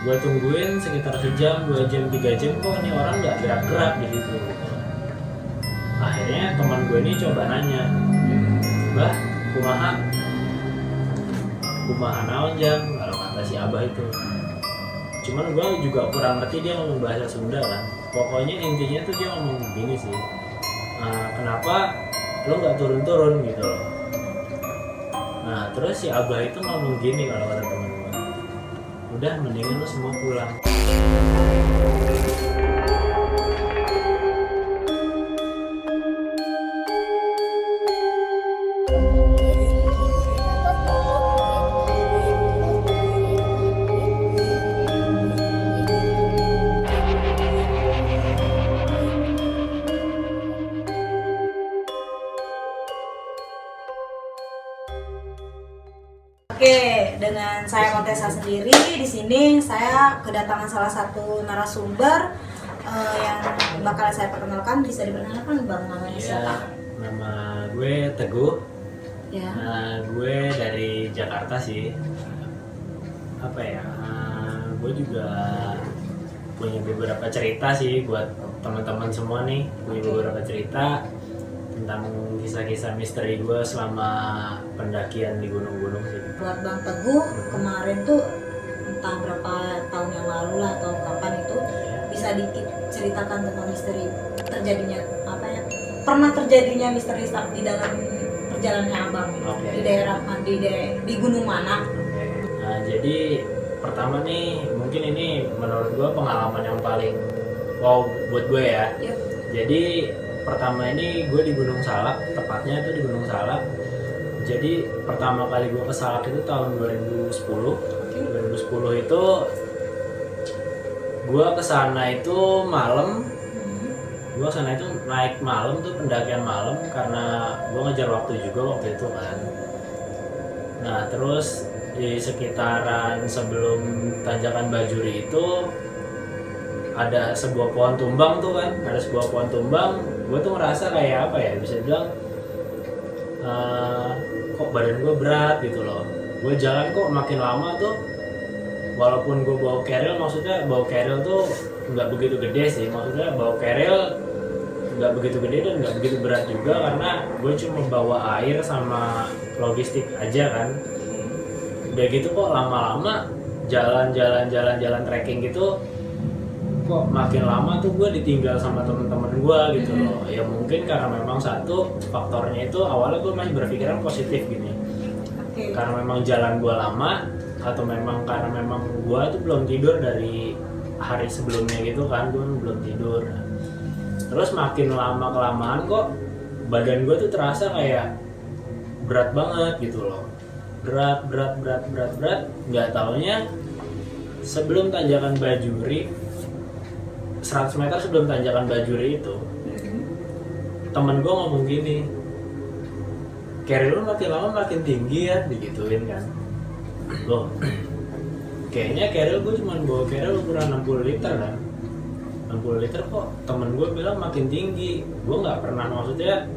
Gue tungguin sekitar sejam, 2 jam, 3 jam, kok ini orang nggak gerak-gerak di situ. Akhirnya teman gue ini coba nanya, "Bah, kumaha naon jam?" Kalau kata si Abah itu. Cuman gue juga kurang ngerti dia ngomong bahasa Sunda kan. Pokoknya intinya tuh dia ngomong gini sih, kenapa lo nggak turun-turun gitu loh. Nah terus si Abah itu ngomong gini kalau kata temen gue, udah mendingan lo semua pulang. Oke, dengan saya Montesa sendiri di sini saya kedatangan salah satu narasumber yang bakal saya perkenalkan. Bisa diperkenalkan Bang, namanya siapa? Nama gue Teguh. Ya. Gue dari Jakarta sih. Apa ya? Gue juga punya beberapa cerita sih buat teman-teman semua nih. Punya beberapa cerita tentang kisah-kisah misteri gue selama pendakian di gunung-gunung sih. Buat Bang Teguh, kemarin tuh entah berapa tahun yang lalu lah atau kapan itu, bisa dikit ceritakan tentang misteri terjadinya apa ya? Pernah terjadinya misteri di dalam perjalanannya Abang di daerah di gunung mana? Nah, jadi pertama nih mungkin ini menurut gue pengalaman yang paling wow buat gue ya. Yep. Jadi pertama ini gue di Gunung Salak, tepatnya itu di Gunung Salak. Jadi pertama kali gue ke Salak itu tahun 2010. 2010 itu gue kesana itu malam. Gue kesana itu naik malam tuh, pendakian malam karena gue ngejar waktu juga waktu itu kan. Nah terus di sekitaran sebelum tanjakan Bajuri itu ada sebuah pohon tumbang tuh kan, ada sebuah pohon tumbang. Gue tuh ngerasa kayak apa ya, bisa bilang kok badan gue berat gitu loh. Gue jalan kok makin lama tuh, walaupun gue bawa keril, maksudnya bawa keril tuh nggak begitu gede sih, maksudnya bawa keril nggak begitu gede dan nggak begitu berat juga karena gue cuma bawa air sama logistik aja kan. Udah gitu kok lama-lama jalan trekking gitu, kok makin lama tuh gue ditinggal sama temen-temen gue gitu loh. Ya mungkin karena memang satu faktornya itu awalnya gue masih berpikiran positif gini, karena memang jalan gue lama, atau memang karena memang gue tuh belum tidur dari hari sebelumnya gitu kan, gue belum tidur. Terus makin lama kelamaan kok badan gue tuh terasa kayak berat banget gitu loh, berat. Nggak taunya sebelum tanjakan Bajuri, 100 meter sebelum tanjakan Bajuri itu, temen gue ngomong gini, "Keril lu makin lama makin tinggi ya," digituin kan. Loh, kayaknya keril gue cuma bawa keril ukuran 60 liter kan. 60 liter kok temen gue bilang makin tinggi. Gue nggak pernah, maksudnya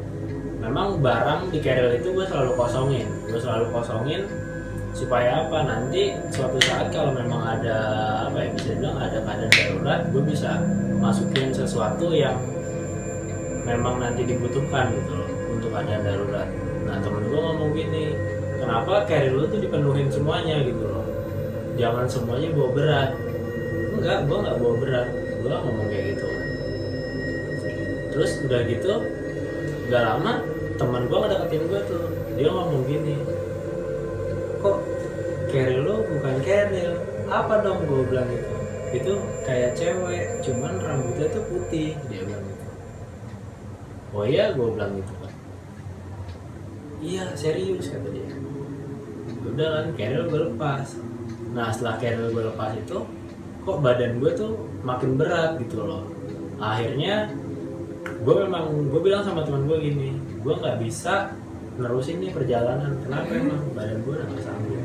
memang barang di keril itu gue selalu kosongin supaya apa, nanti suatu saat kalau memang ada apa ya, bisa bilang ada keadaan darurat, gue bisa masukin sesuatu yang memang nanti dibutuhkan gitu loh untuk keadaan darurat. Nah temen gue ngomong gini, "Kenapa carry lu tuh dipenuhin semuanya gitu loh, jangan semuanya bawa berat." Enggak, gue nggak bawa berat, gue ngomong kayak gitu. Terus udah gitu gak lama teman gue ngedeketin gue tuh, dia ngomong gini, "Kok keril lo bukan keril, apa dong?" Gue bilang gitu. "Itu kayak cewek, cuman rambutnya tuh putih," dia bilang gitu. "Oh iya," gue bilang gitu kan. "Iya serius," kata dia. Udah kan keril gue lepas. Nah setelah keril gue lepas itu, kok badan gue tuh makin berat gitu loh. Akhirnya gue bilang sama teman gue gini, "Gue nggak bisa nerusin nih perjalanan." "Kenapa emang?" "Badan gue udah nggak sanggup."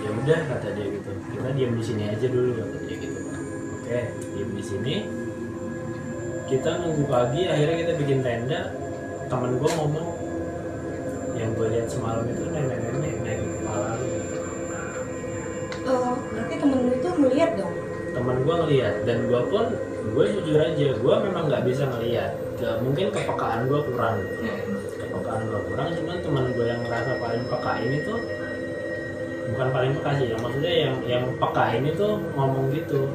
"Ya udah," kata dia gitu, "kita diam di sini aja dulu," kata dia gitu. Oke, diam di sini. Kita nunggu pagi, akhirnya kita bikin tenda. Temen gue ngomong, "Yang gue lihat semalam itu nenek-nenek naik ke kepala lu." teman gue ngelihat, dan gue jujur aja gue memang nggak bisa ngelihat, mungkin kepekaan gue kurang gitu. Kepekaan gue kurang, cuman teman gue yang ngerasa paling peka ini tuh bukan paling peka sih, maksudnya yang peka ini tuh ngomong gitu,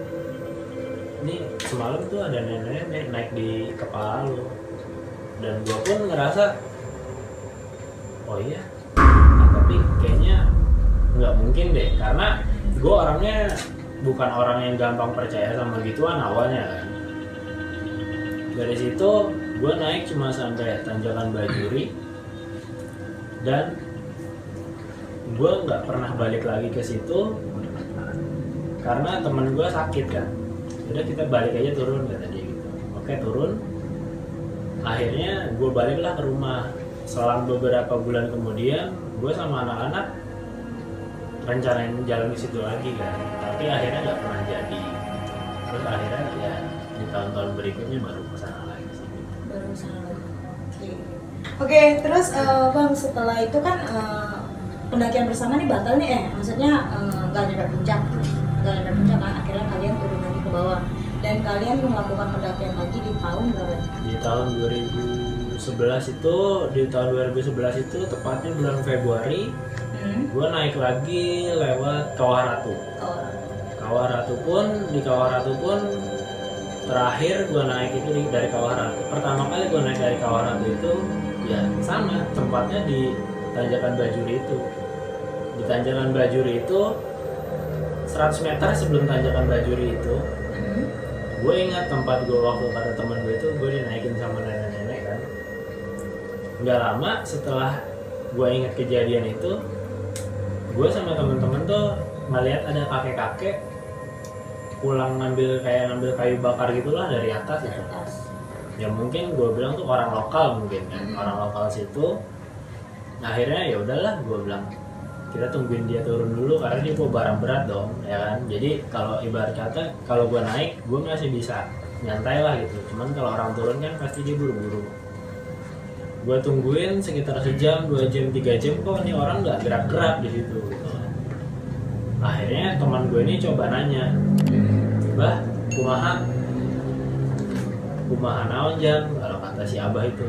ini semalam tuh ada nenek naik di kepala lu. Dan gue pun ngerasa oh iya, tapi kayaknya nggak mungkin deh, karena gue orangnya bukan orang yang gampang percaya sama gituan awalnya kan. Dari situ gue naik cuma sampai tanjakan Bajuri, dan gue nggak pernah balik lagi ke situ karena temen gue sakit kan. Udah kita balik aja turun kata dia gitu. Oke turun, akhirnya gue baliklah ke rumah. Selang beberapa bulan kemudian gue sama anak-anak rencanain jalan ke situ lagi kan, tapi akhirnya nggak pernah jadi. Terus akhirnya ya di tahun-tahun berikutnya baru kesana lagi sih. Baru kesana lagi. Oke, terus Bang, setelah itu kan pendakian bersama nih batal nih, maksudnya nggak nyampe puncak kan, akhirnya kalian turun lagi ke bawah dan kalian melakukan pendakian lagi di tahun berapa? Di tahun 2011 itu, tepatnya bulan Februari, gue naik lagi lewat Kawah Ratu. Di Kawah Ratu pun terakhir gue naik itu dari Kawah Ratu. Pertama kali gue naik dari Kawah Ratu itu ya sama, tempatnya di Tanjakan Bajuri itu. Di Tanjakan Bajuri itu 100 meter sebelum Tanjakan Bajuri itu, gue ingat tempat gue waktu kata teman gue itu gue dinaikin sama nenek-nenek kan. Nggak lama setelah gue ingat kejadian itu, gue sama temen-temen tuh ngeliat ada kakek-kakek pulang ngambil kayu bakar gitulah dari atas gitu. Ya mungkin gue bilang tuh orang lokal mungkin kan, orang lokal situ. Akhirnya ya udahlah, gue bilang kita tungguin dia turun dulu karena dia bawa barang berat dong, ya kan. Jadi kalau ibarat kata kalau gue naik, gue masih bisa nyantai lah gitu. Cuman kalau orang turun kan pasti dia buru-buru. Gue tungguin sekitar sejam, 2 jam, 3 jam, kok ini orang nggak gerak-gerak di situ. Gitu. Akhirnya teman gue ini coba nanya, bah, kumaha naon jam, kalau kata si Abah itu.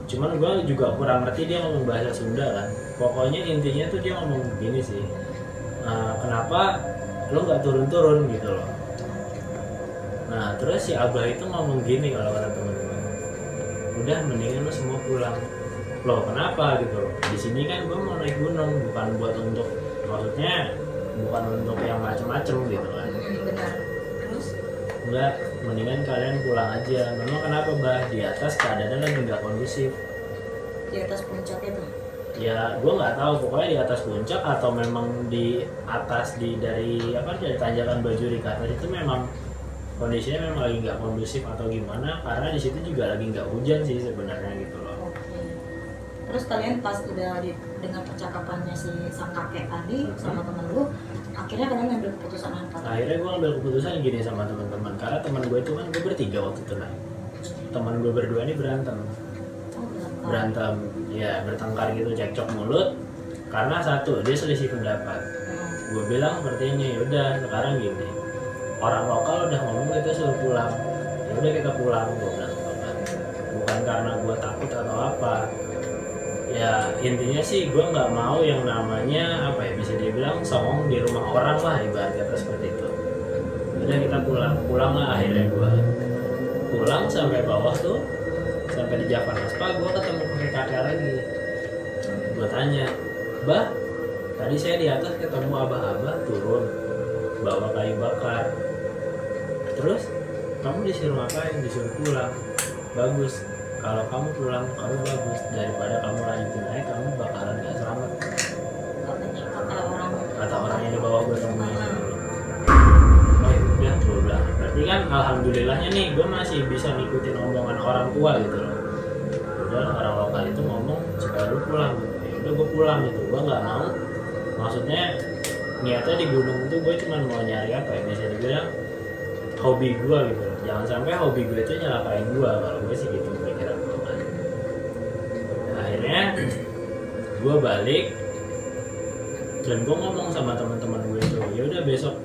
Cuman gue juga kurang ngerti dia ngomong bahasa Sunda kan. Pokoknya intinya tuh dia ngomong begini sih, kenapa lo nggak turun-turun gitu loh. Nah terus si Abah itu ngomong gini kalau kata temen-temen, udah mendingan lo semua pulang. Loh kenapa gitu loh, di sini kan gue mau naik gunung, bukan buat untuk, maksudnya bukan untuk yang macem-macem gitu kan. Benar. Terus? Enggak, mendingan kalian pulang aja. Memang kenapa bah, di atas keadaannya lagi nggak kondusif. Di atas puncak itu? Ya gue nggak tahu, pokoknya di atas puncak atau memang di atas dari Tanjakan Bajuri ke atas itu memang kondisinya memang lagi nggak kondusif atau gimana, karena di situ juga lagi nggak hujan sih sebenarnya gitu loh. Oke. Terus kalian pas udah dengar percakapannya si sang kakek tadi sama temen lu, akhirnya kalian ngambil keputusan apa? Akhirnya gue ngambil keputusan gini sama teman-teman, karena teman gue itu kan gue bertiga waktu itu lah. Teman gue berdua ini berantem, ya bertengkar gitu, cekcok mulut karena satu, dia selisih pendapat. Gue bilang seperti ini, yaudah sekarang gini, orang lokal udah ngomong kita suruh pulang, ya udah kita pulang. Gue bilang bukan karena gue takut atau apa, ya intinya sih gue nggak mau yang namanya bisa dibilang songong di rumah orang lah, ibarat kata seperti itu. Udah kita pulang lah. Akhirnya gue pulang sampai bawah tuh, sampai di Javanaspa, gue ketemu kakek lagi. Gue tanya, bah, tadi saya di atas ketemu abah-abah turun bawa kayu bakar, terus kamu disuruh ngapain? Disuruh pulang. Bagus, kalau kamu pulang kamu bagus, daripada kamu lanjutin naik kamu bakalan gak selamat, kata orang yang dibawa gue temuin. Oh ya udah, gue bilang berarti kan alhamdulillahnya nih gue masih bisa ngikutin omongan orang tua gitu loh. Udah, orang lokal itu ngomong supaya lu pulang gitu. Ya udah gue pulang gitu, gue nggak mau, maksudnya niatnya di gunung itu gue cuma mau nyari bisa dibilang hobi gue gitu loh. Jangan sampai hobi gue itu nyelakain gue, kalau gue sih gitu pikiran gue kan. Akhirnya gue balik dan gue ngomong sama teman-teman gue itu, ya udah besok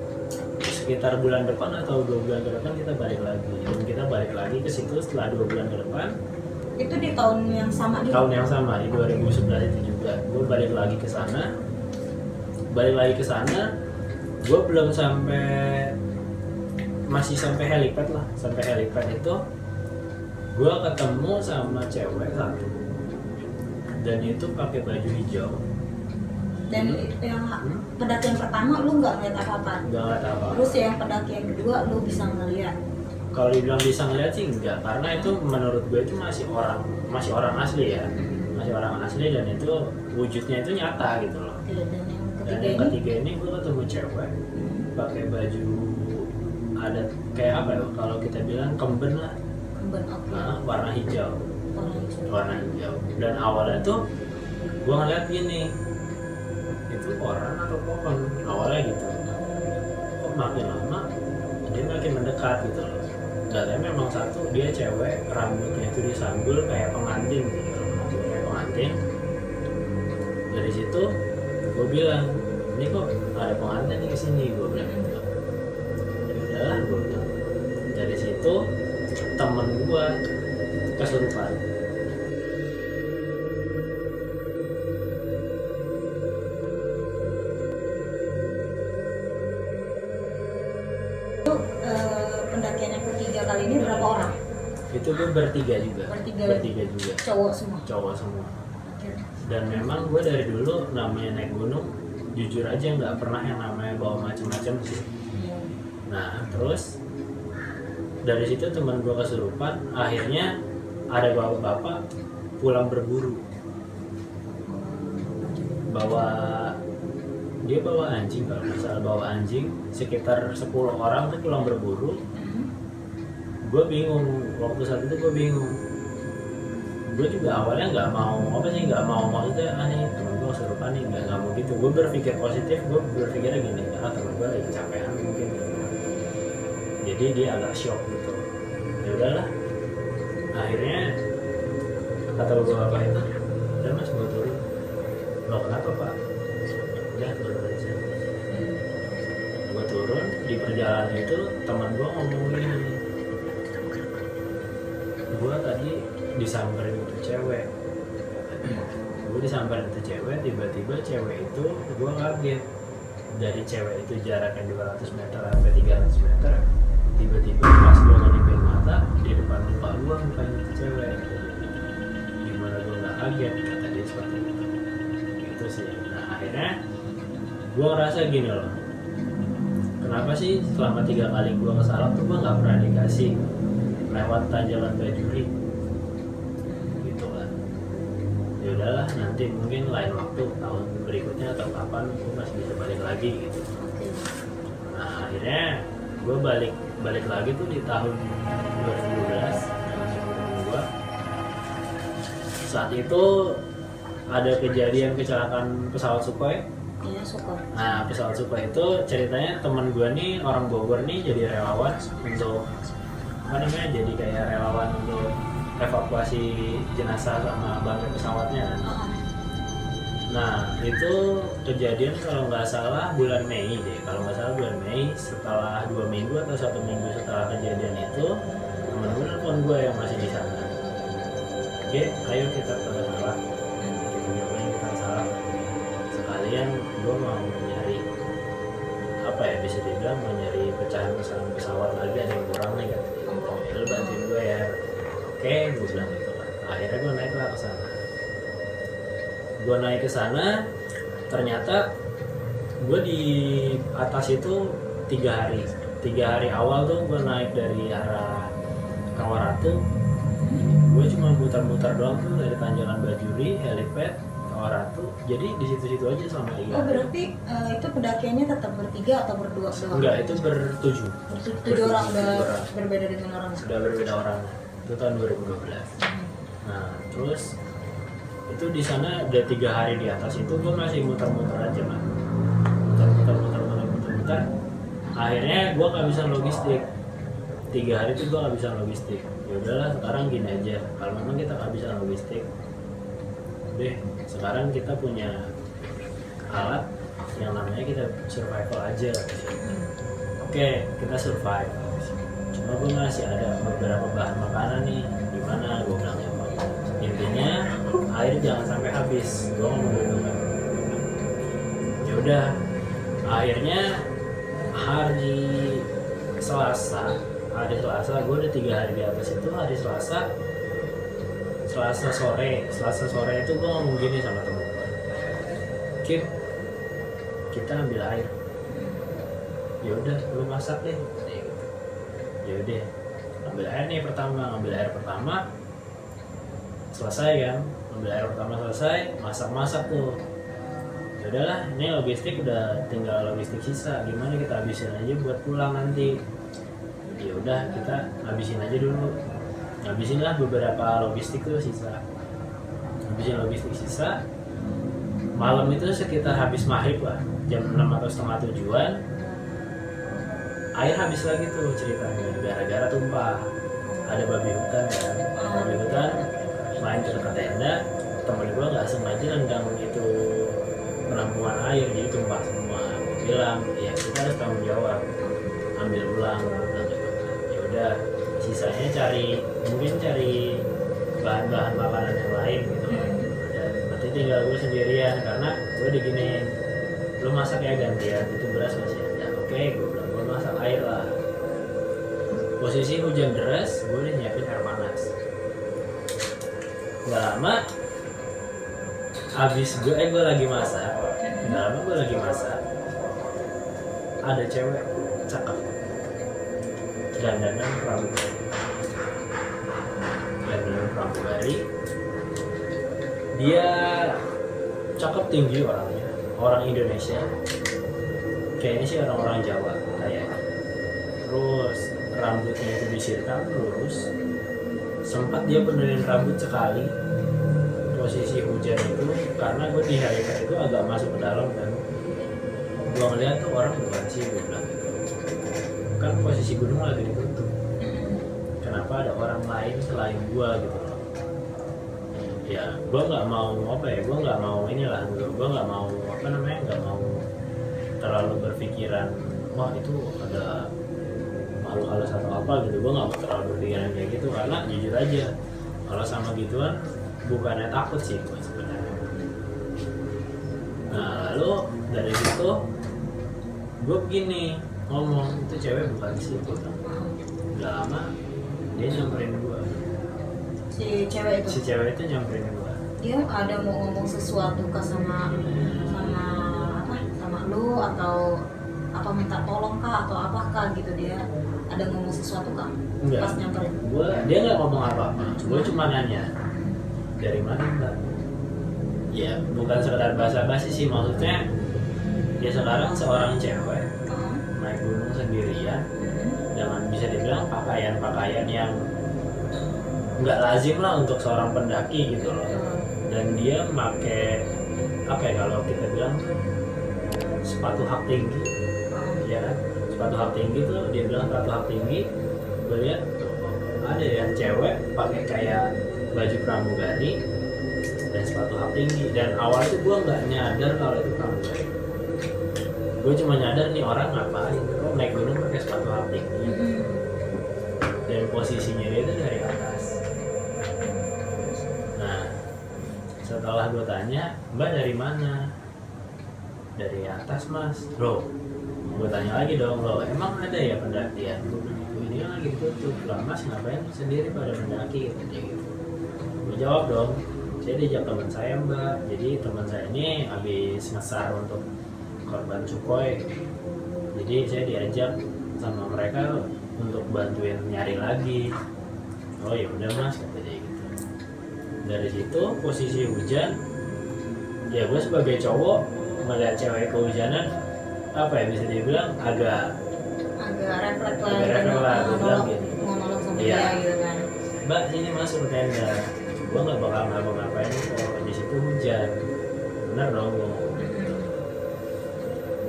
sekitar bulan depan atau 2 bulan ke depan kita balik lagi, dan kita balik lagi ke situ setelah 2 bulan ke depan. Itu di tahun yang sama juga? Tahun yang sama, di 2011 itu juga gue balik lagi ke sana. Gue belum masih sampai helipad lah. Sampai helipad itu gue ketemu sama cewek satu, dan itu pakai baju hijau. Dan yang pendakian pertama lu nggak ngeliat apa-apa? Nggak ngeliat apa-apa. Terus yang pendakian kedua lu bisa ngeliat? Kalau dibilang bisa ngeliat sih enggak, karena itu menurut gue itu masih orang asli ya, masih orang asli, dan itu wujudnya itu nyata gitu loh. Dan yang ketiga ini gue ketemu cewek pakai baju adat kayak apa ya, kalau kita bilang kemben lah, warna hijau. Dan awalnya tuh gue ngeliat gini, itu orang atau pohon awalnya gitu, kok makin lama dia makin mendekat gitu loh. Dan memang satu, dia cewek, rambutnya itu disanggul kayak pengantin gitu, kayak pengantin. Dari situ gue bilang, ini kok ada pengantin di kesini, gue bilang gitu. Udahlah, gue bilang. Dari situ temen gue kesurupan. Pendakian yang ketiga kali ini berapa orang? Itu gue bertiga juga. Bertiga juga. Cowok semua. Dan memang gue dari dulu namanya naik gunung, jujur aja nggak pernah yang namanya bawa macem-macem sih. Nah terus dari situ teman gue kesurupan, akhirnya ada bapak-bapak pulang berburu, dia bawa anjing, kalau nggak salah bawa anjing, sekitar 10 orang tuh pulang berburu. Gue bingung, waktu saat itu gue bingung. Gue juga awalnya nggak mau maksudnya aneh, temen gue kesurupan nih, nggak mau gitu. Gue berpikir positif, gue berpikirnya gini, karena temen gue lagi kecapean mungkin gitu. Jadi dia agak shock gitu. Ya udahlah, akhirnya kata bapak itu, udah mas gue turun. Lo kenapa pak? Udah turun aja. Gue turun, di perjalanan itu teman gue ngomong gini, gue tadi disamperin itu cewek. Tiba-tiba cewek itu, gue kaget. Dari cewek itu jaraknya 200 meter sampai 300 meter, tiba-tiba pas gue ngedipin mata, di depan muka gue mukanya itu cewek. Gimana gue gak kaget, kata dia seperti itu. Gitu sih. Nah akhirnya gue ngerasa gini loh, kenapa sih selama 3 kali gue kesalak tuh gue gak pernah dikasih lewat Tanjakan Bajuri gitu kan. Ya udahlah, nanti mungkin lain waktu, tahun berikutnya atau kapan gue masih bisa balik lagi gitu. Nah akhirnya gue balik lagi tuh di tahun 2012 dengan temen gue. Saat itu ada kejadian kecelakaan pesawat Sukhoi. Iya, Sukhoi. Nah pesawat Sukhoi itu ceritanya temen gue nih orang Bogor nih, jadi relawan untuk jadi kayak relawan untuk evakuasi jenazah sama bangkai pesawatnya kan. Nah itu kejadian kalau nggak salah bulan Mei deh, bulan Mei, setelah 2 minggu atau 1 minggu setelah kejadian itu, temen gue nelfon gue yang masih di sana. Oke, ayo kita ke Salah, kita salah. Sekalian gue mau nyari apa ya, bisa dibilang mau nyari pecahan pesawat lagi, ada yang kurang nih kan. Lu bantuin gue ya. Oke, gue bilang gitu kan. Akhirnya gue naiklah ke sana. Gue naik ke sana, ternyata gue di atas itu 3 hari. 3 hari awal tuh gue naik dari arah Kawaratu. Gue cuma muter-muter doang tuh dari Tanjakan Bajuri, helipad, Kawaratu. Jadi di situ-situ aja sama 3 hari. Oh berarti itu pendakiannya tetap bertiga atau berdua doang? Enggak, itu bertujuh. Tujuh orang, udah berbeda dengan orang. Sudah berbeda orang. Itu tahun 2012. Nah, terus itu di sana udah 3 hari di atas itu gue masih muter-muter aja man. Muter. Akhirnya gue kehabisan logistik. 3 hari itu gue kehabisan logistik. Ya udahlah, sekarang gini aja. Kalau memang kita kehabisan logistik, deh sekarang kita punya alat yang namanya kita survival aja. oke, kita survive. Cuma gue masih ada beberapa bahan makanan nih, gimana gue bilang ya, intinya air jangan sampai habis, gue ngomong gitu kan. Ya udah, akhirnya hari Selasa gue udah 3 hari di atas itu. Hari Selasa sore itu gue ngomong gini sama temen gue, Kim, kita ambil air. Ya udah, lu masak deh. Ya udah, ambil air pertama selesai kan, masak tuh. Ya udahlah, ini logistik udah tinggal logistik sisa, gimana kita habisin aja buat pulang nanti. Ya udah, kita habisin aja dulu. Habisin lah beberapa logistik tuh sisa. Malam itu sekitar habis maghrib lah, jam 6 atau setengah 7-an, air habis lagi tuh ceritanya, gara-gara tumpah. Ada babi hutan kan, main ke dekat tenda, temen gue nggak sengaja nendang itu penampungan air, jadi tumpah semua. Gue bilang, ya kita harus tanggung jawab, ambil ulang. Ya udah, sisanya cari bahan-bahan makanan yang lain gitu. Berarti tinggal gue sendirian, karena gue diginiin, lu masak ya gantian, itu beras masih ada. Oke, gue bilang, gue masak air lah. Posisi hujan deras, gue udah nyiapin air panas. Gak lama, gue lagi masak. Ada cewek cakep, dandanan pramugari. Dia cakep, tinggi orangnya, orang Indonesia. Kayaknya sih orang Jawa kayaknya. Terus rambutnya itu disirkan lurus. Sempat dia benerin rambut sekali. Posisi hujan itu, karena gue di helipad itu agak masuk ke dalam kan. Gue ngeliat tuh orang bukan sih, gue bilang gitu. Kan posisi gunung lagi ditutup. Kenapa ada orang lain selain gue gitu loh. Ya gue nggak mau terlalu berpikiran wah itu ada makhluk halus atau apa gitu. Gue nggak mau terlalu berpikiran kayak gitu, karena jujur aja kalau sama gituan bukannya takut sih gue sebenarnya. Nah lalu dari situ gue begini ngomong, itu cewek bukan sih, gue bilang. Gak lama dia nyamperin gue. Si cewek itu nyamperin gue. Dia ada mau ngomong sesuatu ke sama lu, atau apa minta tolong kah atau apakah gitu? Dia ada ngomong sesuatu kah? Enggak. Pas nyamperin Dia nggak ngomong apa-apa. Gue cuma nanya, dari mana mbak? Ya bukan sekedar basa-basi sih, maksudnya dia sekarang seorang cewek naik gunung sendirian dengan bisa dibilang pakaian yang nggak lazim lah untuk seorang pendaki gitu loh. Dan dia pakai apa ya, kalau kita bilang sepatu hak tinggi, ya kan? Sepatu hak tinggi tuh dia bilang sepatu hak tinggi. Gue lihat ada yang cewek pakai kayak baju pramugari dan sepatu hak tinggi. Dan awal itu gue nggak nyadar kalau itu pramugari. Gue cuma nyadar nih orang ngapain kok naik gunung pakai sepatu hak tinggi. Dan posisinya dia itu dari atas. Nah setelah gue tanya, mbak dari mana? Dari atas mas. Loh, gue tanya lagi dong, loh emang ada ya pendakian? Ini lagi tutup lah mas, ngapain sendiri pada mendaki gitu. Gue jawab dong, saya diajak teman saya mbak. Jadi teman saya ini habis ngesar untuk korban Sukhoi. Jadi saya diajak sama mereka untuk bantuin nyari lagi. Oh ya udah mas, kata dia gitu. Dari situ posisi hujan, ya gue sebagai cowok melihat cewek kehujanan, apa ya bisa dibilang agak refleks lah, gue bilang gini, mau nolong sama iya, dia gitu kan. mbak sini masuk tenda, gue nggak bakal ngapa-ngapain kalau di situ hujan. Bener dong gue.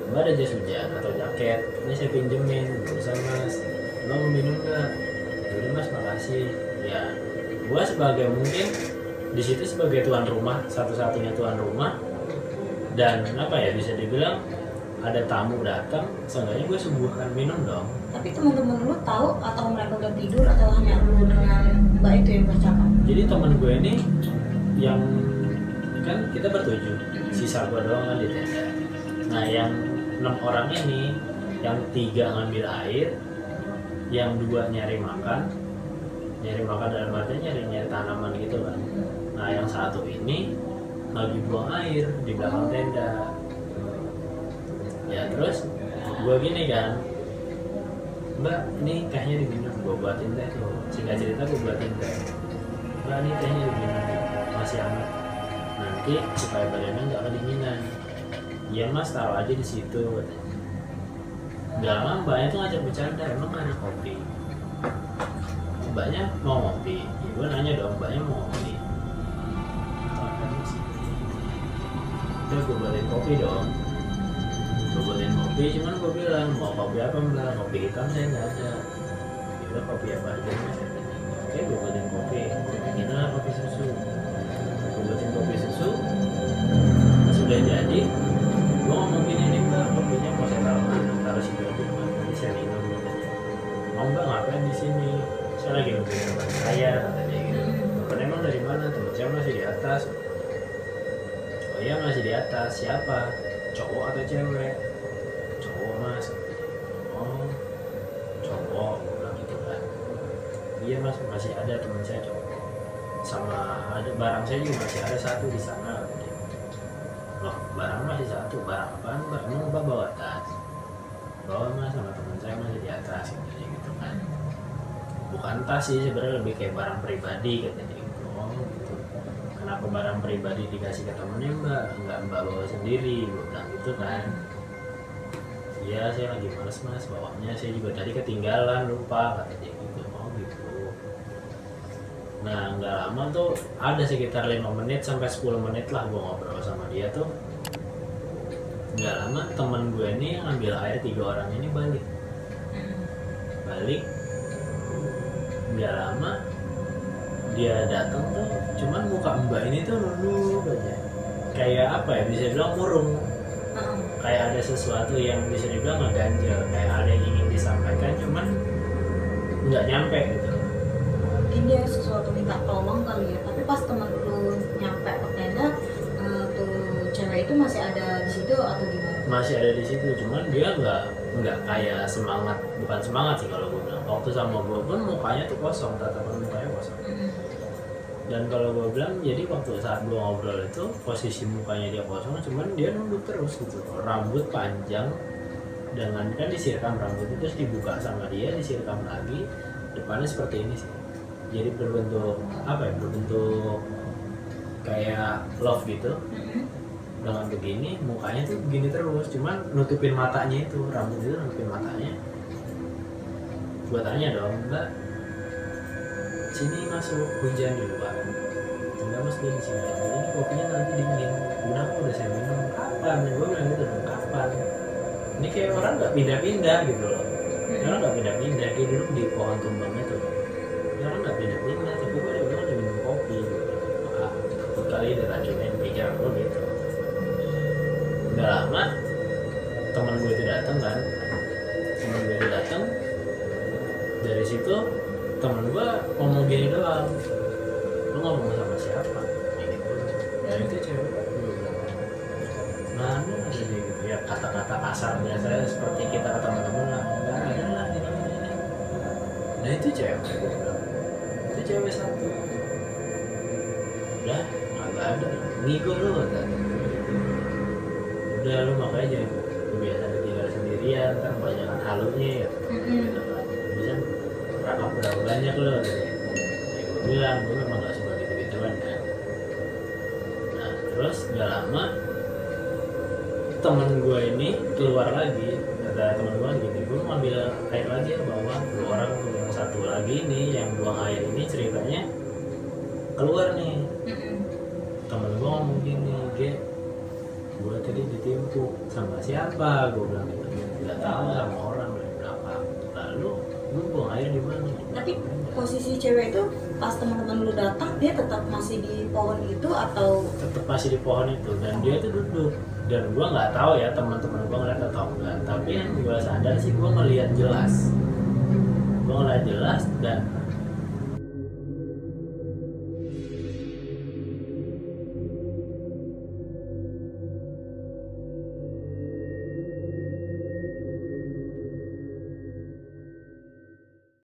Mbak ada jas hujan atau jaket, ini saya pinjemin, bisa mas, lo mau minum nggak? Udah mas makasih. Ya gue sebagai mungkin di situ sebagai tuan rumah, satu-satunya tuan rumah, dan apa ya bisa dibilang ada tamu datang, seenggaknya gue suguhkan minum dong. Tapi teman-teman lu tahu atau mereka udah tidur atau hanya lu dengan mbak itu yang bercakap? Jadi teman gue ini yang kan kita bertujuh, sisa gue doang kan di tenda. Nah yang 6 orang ini, yang 3 ngambil air, yang 2 nyari makan dalam artinya nyari tanaman gitu kan. Nah yang 1 ini lagi buang air di belakang tenda. Ya terus gue gini kan, mbak ini tehnya diminum, gue buatin teh tuh, singkat cerita gue buatin teh. Mbak ini tehnya diminum, masih hangat, nanti supaya badannya nggak kedinginan. Iya mas, taruh aja di situ katanya. Gak lama mbaknya tuh ngajak bercanda, emang ada kopi? Mbaknya mau ngopi, ya, gue nanya dong, mbaknya mau ngopi? Udah gue buatin kopi dong. Gue buatin kopi, cuman gue bilang mau kopi apa mbak? Kopi hitam saya nggak ada. Ya udah kopi apa aja mas? Oke, gue buatin kopi. Kita kopi susu. Gue buatin kopi susu. Sudah jadi, gue ngomong gini nih mbak, kopinya mau saya taruh mana? Taruh sini aja mbak, nanti saya minum. Mau mbak ngapain di sini? Saya lagi nungguin teman saya, kata dia gitu. Temen emang dari mana? Temen saya masih di atas. Oh iya masih di atas. Siapa? Cowok atau cewek? Cowok mas. Oh cowok, gue bilang gitu kan. Iya mas, masih ada teman saya cowok. Sama ada barang saya juga masih ada 1 di sana. Loh barang masih 1, barang apaan mbak? Emang mbak bawa tas? Bawa mas, sama teman saya masih di atas gitu kan. Bukan tas sih sebenarnya, lebih kayak barang pribadi katanya gitu. Oh gitu. Kenapa barang pribadi dikasih ke temennya mbak? Enggak mbak bawa sendiri, gue bilang gitu kan. Iya saya lagi males mas bawanya, saya juga tadi ketinggalan lupa kata dia gitu. Oh gitu. Nah nggak lama tuh ada sekitar 5 menit sampai 10 menit lah gue ngobrol sama dia tuh. Nggak lama teman gue ini yang ambil air 3 orang ini balik. Nggak lama dia datang tuh, cuman muka mbak ini tuh nunduk aja, kayak apa ya, bisa bilang murung, kayak ada sesuatu yang bisa dibilang ngeganjel, kayak ada yang ingin disampaikan cuman nggak nyampe gitu. Mungkin dia sesuatu minta tolong kali ya, tapi pas teman lu nyampe ke tenda tuh cewek itu masih ada di situ atau gimana? Masih ada di situ, cuman dia nggak kayak semangat, bukan semangat sih kalau gue bilang. Waktu sama gue pun mukanya tuh kosong, tatapan mukanya kosong. Dan kalau gue bilang, jadi waktu saat gue ngobrol itu posisi mukanya dia kosong, cuman dia nunduk terus gitu. Rambut panjang, dengan kan disirkam rambut itu, terus dibuka sama dia, disirkam lagi, depannya seperti ini sih. Jadi berbentuk apa ya? Berbentuk kayak love gitu. Dengan begini, mukanya tuh begini terus, cuman nutupin matanya itu, rambut itu nutupin matanya. Gue tanya dong, mbak, sini masuk hujan di luar. Enggak mas, dia di sini aja. Ini kopinya nanti dingin. Kenapa udah saya minum? Kapan? Gue bilang gitu dong, kapan? Ini kayak orang nggak pindah-pindah gitu loh. Orang nggak pindah-pindah, dia duduk di pohon tumbang itu. Orang nggak pindah-pindah, tapi gue udah bilang udah minum kopi. Takut kali dia racunin pikiran gue gitu. Nggak lama, teman gue itu datang kan. Teman gue itu datang. Dari situ temen gue ngomong gini doang, lu ngomong sama siapa? Gitu. Dan itu cewek gue bilang, mana ada dia gitu ya, kata-kata kasar biasanya seperti kita ke teman-teman lah, nggak ada lah ini. Nah itu cewek gue bilang, itu cewek 1. Udah nggak ada, ngigo lu kan? Udah lu makanya jangan biasa tinggal sendirian, kan banyak halunya ya. Bisa rakap berapa banyak lo gitu. Ya gue bilang, gue memang gak suka gitu-gituan kan. Nah terus gak lama temen gue ini keluar lagi. Kata temen gue gini, gue mau ambil air lagi ya bawa 2 orang. Yang 1 lagi nih yang buang air ini ceritanya keluar nih. Temen gue ngomong gini, gue tadi ditimpuk sama siapa? Gue bilang gitu, gak tahu, sama orang berapa. Lalu lu buang air di mana? Tapi posisi cewek itu pas teman-teman lu datang, dia tetap masih di pohon itu atau? Tetap masih di pohon itu, dan dia tuh duduk dan gue nggak tahu ya teman-teman gue ngeliat atau enggak, tapi yang gue sadar sih gue ngeliat jelas dan